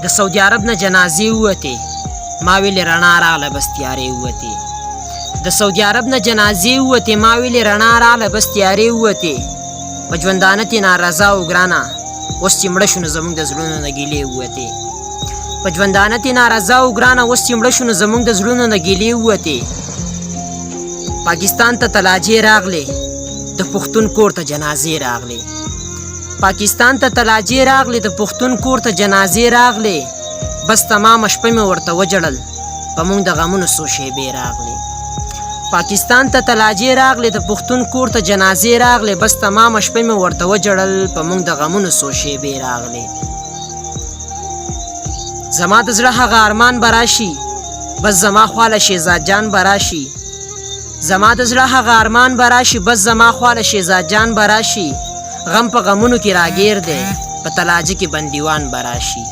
د سعودي عرب نه جنازې ووتې، ما ویلې رڼا راغله بس تیارې ووتې. د سعودي عرب نه جنازې ووتې، ما ویلې رڼا راغله بس تیارې ووتې. په ژوندانه تې نارضا او ګرانه، اوس چې مړه شو نو زموږ د زړونو نه ګیلې ووتې. په ژوندانه تې نارضا او ګرانه، اوس چې مړه شو نو زموږ د زړونو نه ګیلې ووتې. پاکستان ته تلاجې راغلې، د پښتون کور ته جنازې راغلې. پاکستان ته تلاجې راغلې، د پښتون کور ته جنازې راغلې. بس تمامه شپه مې ورته وجړل، په موږ د غمونو څو شیبې راغلې. پاکستان ته تلاجې راغلې، د پښتون کور ته جنازې راغلې. بس تمامه شپه مې ورته وجړل، په موږ د غمونو څو شیبې راغلې. زما د زړه هغه ارمان به راشي، بس زما خواله شهزاد جان به راشي. زما د زړه هغه ارمان به راشي، بس زما خواله شهزاد جان به راشي. غم په غمونو کې راګیر دی، په تلاجه کې بندیوان به راشي.